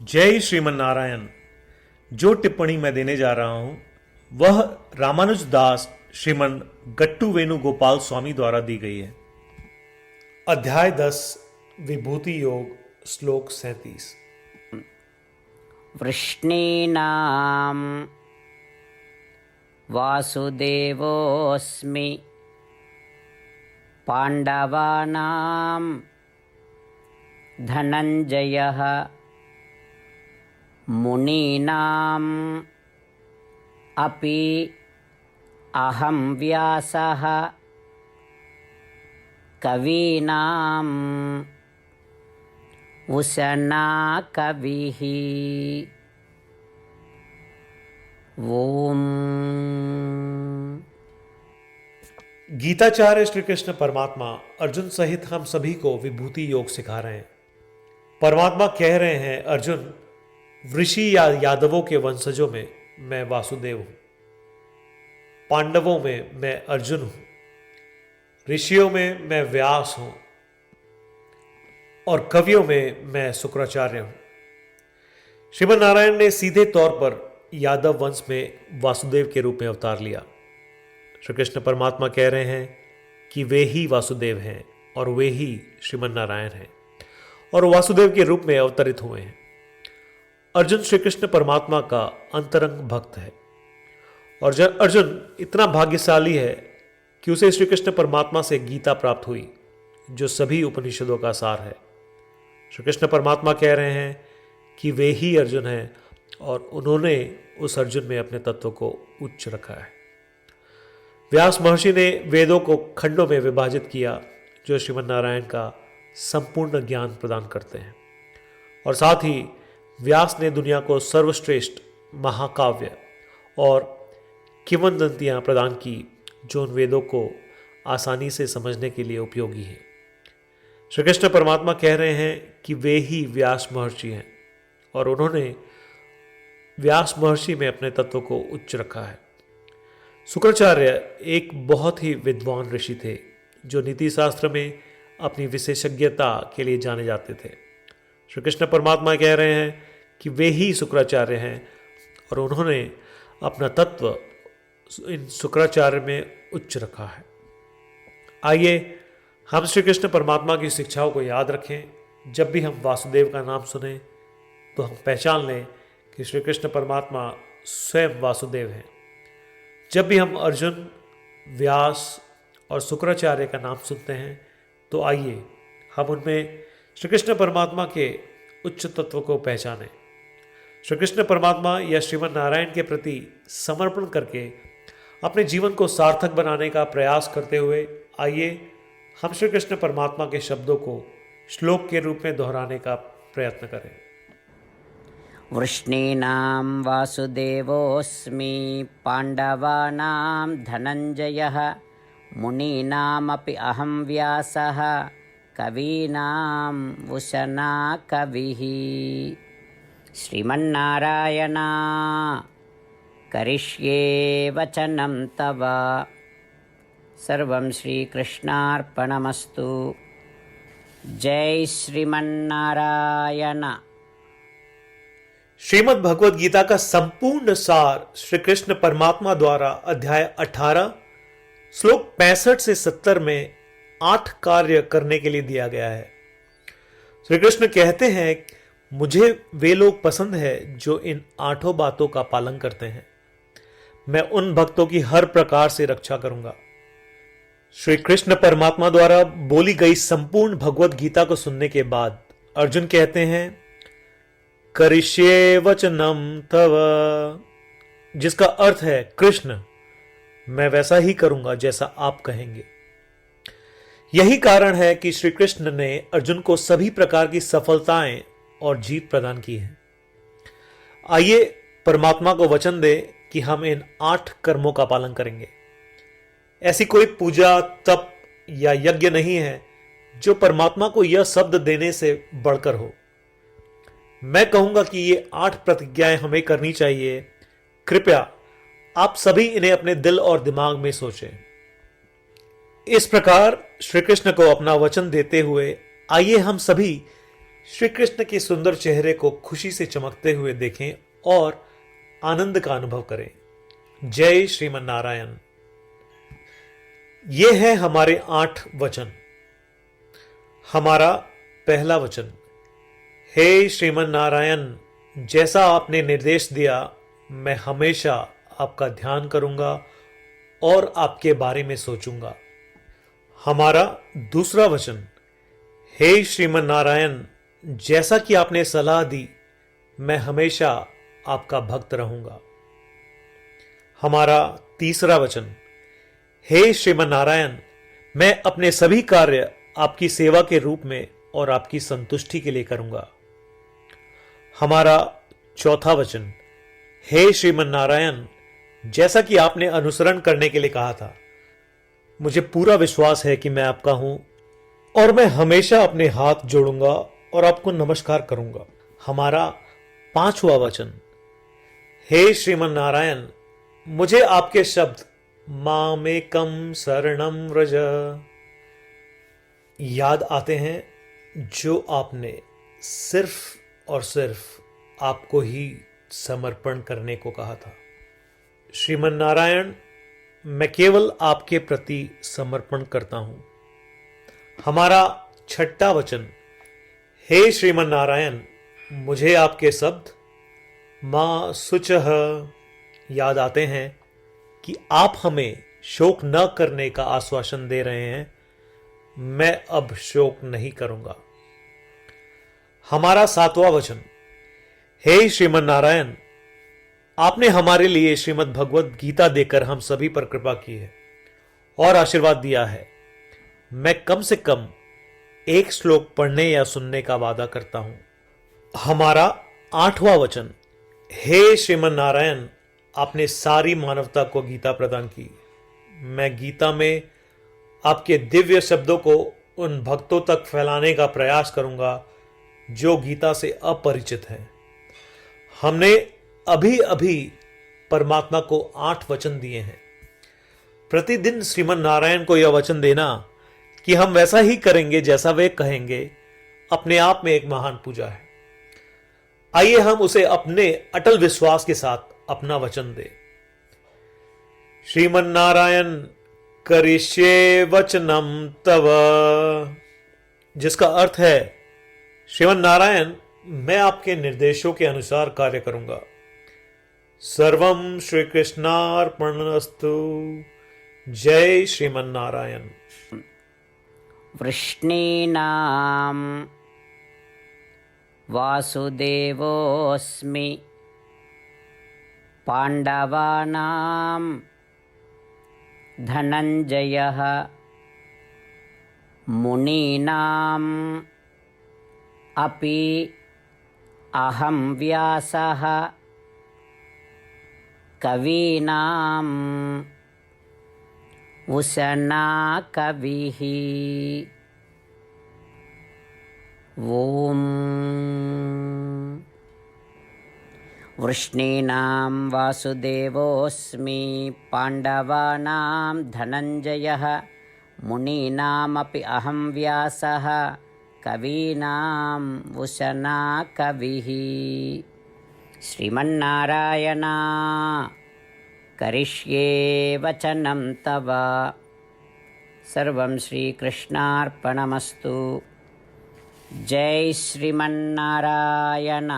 जय श्रीमन नारायण। जो टिप्पणी मैं देने जा रहा हूं वह रामानुज दास श्रीमन गट्टू वेणुगोपाल स्वामी द्वारा दी गई है। अध्याय 10 विभूति योग श्लोक 37। वृष्णीनां वासुदेवोऽस्मि पाण्डवानां धनञ्जयः मुनीनाम् अपि अहं व्यासः कवीनाम् उशना कविः। ओम। गीताचार्य श्री कृष्ण परमात्मा अर्जुन सहित हम सभी को विभूति योग सिखा रहे हैं। परमात्मा कह रहे हैं, अर्जुन, ऋषि या यादवों के वंशजों में मैं वासुदेव हूं, पांडवों में मैं अर्जुन हूं, ऋषियों में मैं व्यास हूं और कवियों में मैं शुक्राचार्य हूं। श्रीमन नारायण ने सीधे तौर पर यादव वंश में वासुदेव के रूप में अवतार लिया। श्री कृष्ण परमात्मा कह रहे हैं कि वे ही वासुदेव हैं और वे ही श्रीमन नारायण हैं और वासुदेव के रूप में अवतरित हुए हैं। अर्जुन श्री कृष्ण परमात्मा का अंतरंग भक्त है और अर्जुन इतना भाग्यशाली है कि उसे श्री कृष्ण परमात्मा से गीता प्राप्त हुई, जो सभी उपनिषदों का सार है। श्री कृष्ण परमात्मा कह रहे हैं कि वे ही अर्जुन हैं और उन्होंने उस अर्जुन में अपने तत्व को उच्च रखा है। व्यास महर्षि ने वेदों को खंडों में विभाजित किया, जो श्रीमन नारायण का संपूर्ण ज्ञान प्रदान करते हैं, और साथ ही व्यास ने दुनिया को सर्वश्रेष्ठ महाकाव्य और किंवदंतियां प्रदान की, जो उन वेदों को आसानी से समझने के लिए उपयोगी है। श्री कृष्ण परमात्मा कह रहे हैं कि वे ही व्यास महर्षि हैं और उन्होंने व्यास महर्षि में अपने तत्व को उच्च रखा है। शुक्राचार्य एक बहुत ही विद्वान ऋषि थे, जो नीति शास्त्र में अपनी विशेषज्ञता के लिए जाने जाते थे। श्री कृष्ण परमात्मा कह रहे हैं कि वे ही शुक्राचार्य हैं और उन्होंने अपना तत्व इन शुक्राचार्य में उच्च रखा है। आइए हम श्री कृष्ण परमात्मा की शिक्षाओं को याद रखें। जब भी हम वासुदेव का नाम सुने तो हम पहचान लें कि श्री कृष्ण परमात्मा स्वयं वासुदेव हैं। जब भी हम अर्जुन, व्यास और शुक्राचार्य का नाम सुनते हैं तो आइए हम उनमें श्री कृष्ण परमात्मा के उच्च तत्व को पहचानें। श्री कृष्ण परमात्मा या श्रीमन नारायण के प्रति समर्पण करके अपने जीवन को सार्थक बनाने का प्रयास करते हुए आइए हम श्री कृष्ण परमात्मा के शब्दों को श्लोक के रूप में दोहराने का प्रयत्न करें। वृष्णीनां वासुदेवोऽस्मि पाण्डवानां धनञ्जयः मुनीनामपि अहं व्यासः कवीनाम् उशना कविः। श्रीमन्नारायण करिष्ये वचनं तव। सर्वं श्रीकृष्णार्पणमस्तु। जय श्रीमन्नारायण। श्रीमद् भगवद गीता का संपूर्ण सार श्री कृष्ण परमात्मा द्वारा अध्याय 18 श्लोक 65 से 70 में 8 कार्य करने के लिए दिया गया है। श्री कृष्ण कहते हैं, मुझे वे लोग पसंद है जो इन 8 बातों का पालन करते हैं। मैं उन भक्तों की हर प्रकार से रक्षा करूंगा। श्री कृष्ण परमात्मा द्वारा बोली गई संपूर्ण भगवद गीता को सुनने के बाद अर्जुन कहते हैं, करिष्ये वचनम तव, जिसका अर्थ है, कृष्ण, मैं वैसा ही करूंगा जैसा आप कहेंगे। यही कारण है कि श्री कृष्ण ने अर्जुन को सभी प्रकार की सफलताएं और जीत प्रदान की है। आइए परमात्मा को वचन दे कि हम इन 8 कर्मों का पालन करेंगे। ऐसी कोई पूजा, तप या यज्ञ नहीं है जो परमात्मा को यह शब्द देने से बढ़कर हो। मैं कहूंगा कि ये 8 प्रतिज्ञाएं हमें करनी चाहिए। कृपया आप सभी इन्हें अपने दिल और दिमाग में सोचें। इस प्रकार श्री कृष्ण को अपना वचन देते हुए आइए हम सभी श्री कृष्ण के सुंदर चेहरे को खुशी से चमकते हुए देखें और आनंद का अनुभव करें। जय श्रीमन नारायण। ये है हमारे 8 वचन। हमारा पहला वचन, हे श्रीमन नारायण, जैसा आपने निर्देश दिया मैं हमेशा आपका ध्यान करूंगा और आपके बारे में सोचूंगा। हमारा दूसरा वचन, हे श्रीमन नारायण, जैसा कि आपने सलाह दी मैं हमेशा आपका भक्त रहूंगा। हमारा तीसरा वचन, हे श्रीमन नारायण, मैं अपने सभी कार्य आपकी सेवा के रूप में और आपकी संतुष्टि के लिए करूंगा। हमारा चौथा वचन, हे श्रीमन नारायण, जैसा कि आपने अनुसरण करने के लिए कहा था मुझे पूरा विश्वास है कि मैं आपका हूं और मैं हमेशा अपने हाथ जोड़ूंगा और आपको नमस्कार करूंगा। हमारा पांचवा वचन, हे श्रीमन नारायण, मुझे आपके शब्द मामेकम शरणम व्रज याद आते हैं जो आपने सिर्फ और सिर्फ आपको ही समर्पण करने को कहा था। श्रीमन नारायण, मैं केवल आपके प्रति समर्पण करता हूं। हमारा छठा वचन, हे श्रीमन नारायण, मुझे आपके शब्द मां शुचः याद आते हैं कि आप हमें शोक न करने का आश्वासन दे रहे हैं। मैं अब शोक नहीं करूंगा। हमारा सातवां वचन, हे श्रीमन नारायण, आपने हमारे लिए श्रीमद् भगवद गीता देकर हम सभी पर कृपा की है और आशीर्वाद दिया है। मैं कम से कम एक श्लोक पढ़ने या सुनने का वादा करता हूं। हमारा आठवां वचन, हे श्रीमन नारायण, आपने सारी मानवता को गीता प्रदान की। मैं गीता में आपके दिव्य शब्दों को उन भक्तों तक फैलाने का प्रयास करूंगा जो गीता से अपरिचित हैं। हमने अभी अभी परमात्मा को 8 वचन दिए हैं। प्रतिदिन श्रीमन नारायण को यह वचन देना कि हम वैसा ही करेंगे जैसा वे कहेंगे, अपने आप में एक महान पूजा है। आइए हम उसे अपने अटल विश्वास के साथ अपना वचन दें। श्रीमन नारायण करिष्ये वचनम तव, जिसका अर्थ है श्रीमन नारायण, मैं आपके निर्देशों के अनुसार कार्य करूंगा। सर्वम श्री कृष्णार्पणमस्तु। जय श्रीमन नारायण। वृष्णीनां वासुदेवोऽस्मि, पाण्डवानां धनञ्जयः, मुनीनाम् अपि अहं व्यासः, कवीनाम् उशना कविः। ॐ वृष्णीनां वासुदेवोऽस्मि, पाण्डवानां धनञ्जयः, मुनीनामपि अहं व्यासः, कवीनाम् उशना कविः। श्रीमन्नारायण करिष्ये वचनं तव। सर्वं श्रीकृष्णार्पणमस्तु। जय श्रीमन्नारायण।